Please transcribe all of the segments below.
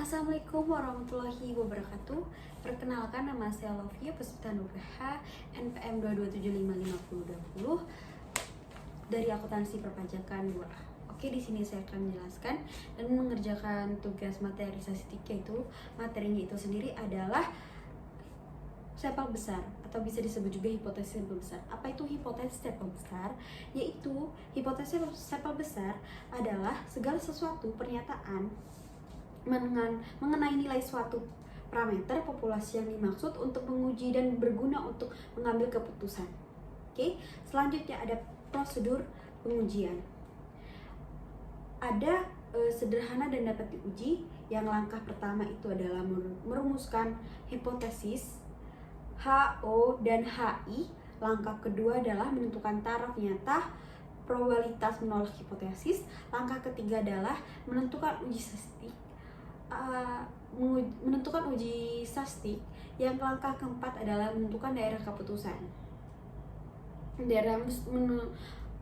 Assalamualaikum warahmatullahi wabarakatuh. Perkenalkan, nama saya Lovia Puspita Nugraha, NPM 227555020 dari akuntansi perpajakan 2A. Oke, di sini saya akan menjelaskan dan mengerjakan tugas materi statistik, yaitu materinya itu sendiri adalah sampel besar atau bisa disebut juga hipotesis sampel besar. Apa itu hipotesis sampel besar? Yaitu hipotesis sampel besar adalah segala sesuatu pernyataan mengenai nilai suatu parameter populasi yang dimaksud untuk menguji dan berguna untuk mengambil keputusan. Oke, selanjutnya ada prosedur pengujian. Ada sederhana dan dapat diuji. Yang langkah pertama itu adalah merumuskan hipotesis HO dan HI. Langkah kedua adalah menentukan taraf nyata, probabilitas menolak hipotesis. Langkah ketiga adalah menentukan uji statistik. Menentukan uji statistik. Yang langkah keempat adalah menentukan daerah keputusan.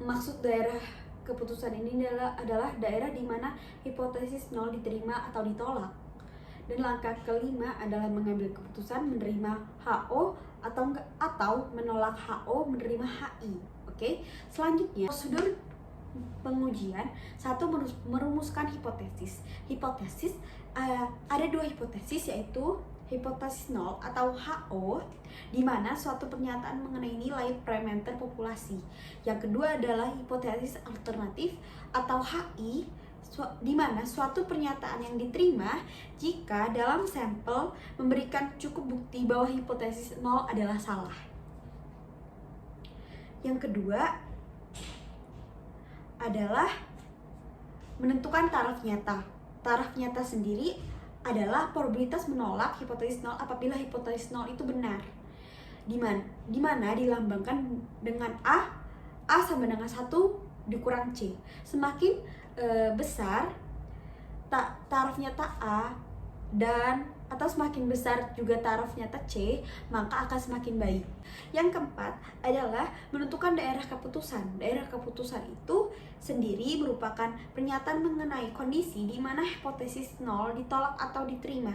Maksud daerah keputusan ini adalah daerah di mana hipotesis 0 diterima atau ditolak. Dan langkah kelima adalah mengambil keputusan menerima HO atau menolak HO menerima HI. Oke, selanjutnya prosedur pengujian. Satu, merumuskan hipotesis. Ada dua hipotesis, yaitu hipotesis 0 atau HO, di mana suatu pernyataan mengenai nilai parameter populasi. Yang kedua adalah hipotesis alternatif atau HI, di mana suatu pernyataan yang diterima jika dalam sampel memberikan cukup bukti bahwa hipotesis 0 adalah salah. Yang kedua adalah menentukan taraf nyata. Taraf nyata sendiri adalah probabilitas menolak hipotesis 0 apabila hipotesis 0 itu benar. Di mana dilambangkan dengan A sama dengan 1 dikurang C. Semakin besar taraf nyata A atau semakin besar juga taraf nyata C, maka akan semakin baik. Yang keempat adalah menentukan daerah keputusan. Daerah keputusan itu sendiri merupakan pernyataan mengenai kondisi di mana hipotesis 0 ditolak atau diterima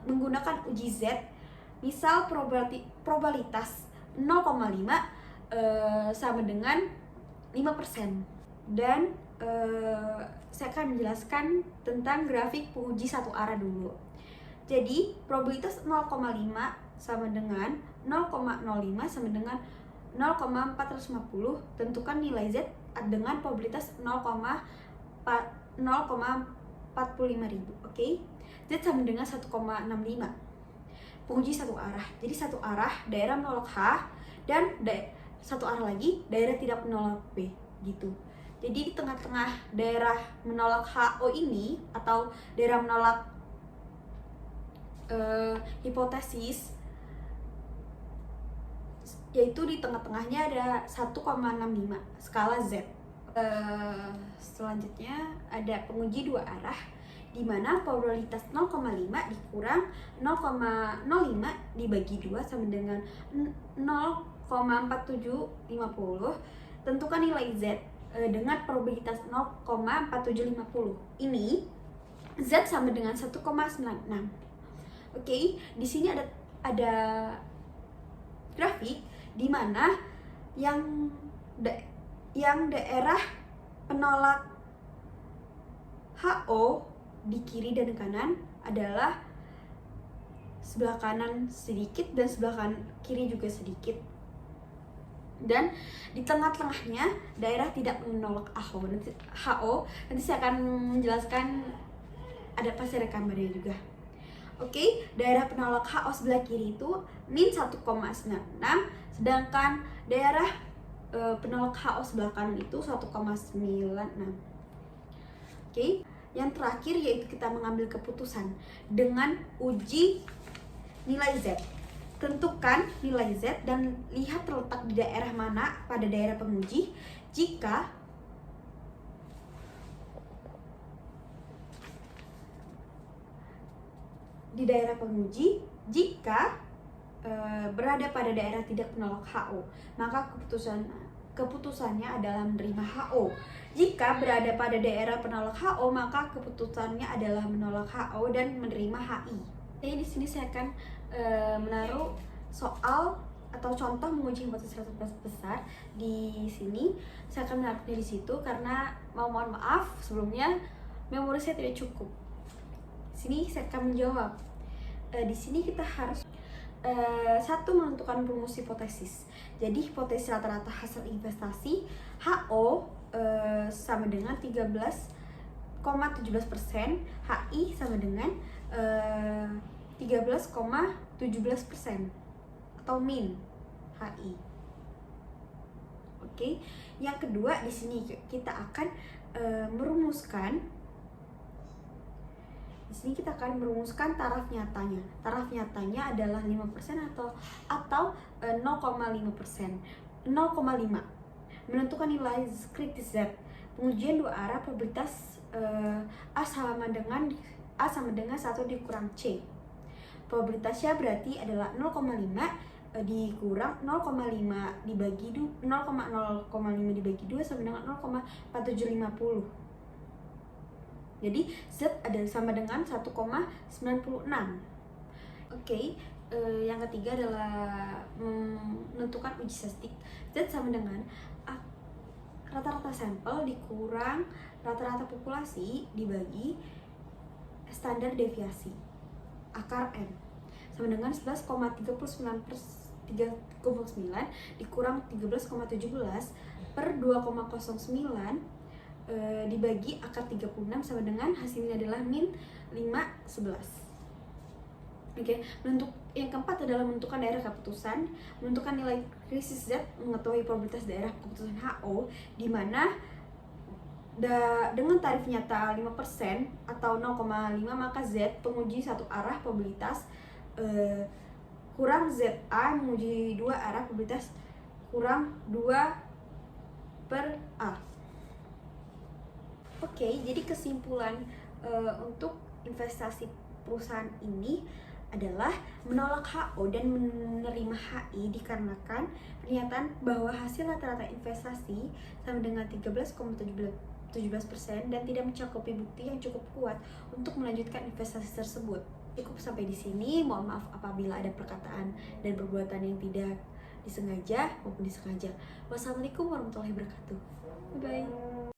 menggunakan uji Z. Misal probabilitas 0,5 sama dengan 5%. Dan saya akan menjelaskan tentang grafik penguji satu arah dulu. Jadi probabilitas 0,5 sama dengan 0,05 sama dengan 0,450. Tentukan nilai Z dengan probabilitas 0,45.000. Oke, Z sama dengan 1,65. Penguji satu arah. Jadi satu arah daerah menolak H, dan satu arah lagi daerah tidak menolak B, gitu. Jadi di tengah-tengah daerah menolak HO ini atau daerah menolak hipotesis, yaitu di tengah-tengahnya ada 1,65 skala Z. Selanjutnya ada penguji dua arah, di mana probabilitas 0,5 dikurang 0,05 dibagi 2 sama dengan 0,4750. Tentukan nilai Z dengan probabilitas 0,4750. Ini Z sama dengan 1,96. Oke, di sini ada grafik di mana yang daerah penolak HO di kiri dan kanan adalah sebelah kanan sedikit dan sebelah kiri juga sedikit. Dan di tengah-tengahnya daerah tidak menolak HO. Nanti saya akan menjelaskan, pasti ada gambarnya juga. Oke, daerah penolak HO sebelah kiri itu min 1,96, sedangkan daerah penolak HO sebelah kanan itu 1,96. Oke, yang terakhir yaitu kita mengambil keputusan dengan uji nilai Z. Tentukan nilai Z dan lihat terletak di daerah mana pada daerah penguji. Jika di daerah penguji, jika berada pada daerah tidak menolak HO, maka keputusannya adalah menerima HO. Jika berada pada daerah penolak HO, maka keputusannya adalah menolak HO dan menerima HI. Jadi di sini saya akan menaruh soal atau contoh menguji hipotesis rata besar di sini. Saya akan menaruhnya di situ karena mohon maaf sebelumnya memori saya tidak cukup. Di sini saya akan menjawab. Di sini kita harus satu, menentukan rumus hipotesis. Jadi hipotesis rata-rata hasil investasi HO sama dengan 13,17%, HI sama dengan 13,17% atau min HI. Oke. Yang kedua, di sini kita akan merumuskan. Di sini kita akan merumuskan taraf nyatanya. Taraf nyatanya adalah 5% atau 0,5%. 0,5. Menentukan nilai kritis Z. Pengujian dua arah probabilitas A sama dengan 1 dikurang C. Probabilitasnya berarti adalah 0,5 dikurang 0,5 dibagi 0,5 dibagi 2 sama dengan 0,4750. Jadi Z adalah sama dengan 1,96. Oke, yang ketiga adalah menentukan uji statistik. Z sama dengan rata-rata sampel dikurang rata-rata populasi dibagi standar deviasi akar N sama dengan 11,39 dikurang 13,17 per 2,09 dibagi akar 36 sama dengan hasilnya adalah min 5,11. Oke, yang keempat adalah menentukan daerah keputusan, menentukan nilai krisis Z, mengetahui probabilitas daerah keputusan HO, di mana dengan tarif nyata 5% atau 0,5 maka Z penguji satu arah probabilitas kurang ZA menguji dua arah probabilitas kurang 2 per A. Oke, jadi kesimpulan untuk investasi perusahaan ini adalah menolak HO dan menerima HI dikarenakan pernyataan bahwa hasil rata-rata investasi sama dengan 13,17% dan tidak mencakupi bukti yang cukup kuat untuk melanjutkan investasi tersebut. Cukup sampai di sini. Mohon maaf apabila ada perkataan dan perbuatan yang tidak disengaja maupun disengaja. Wassalamualaikum warahmatullahi wabarakatuh. Bye bye.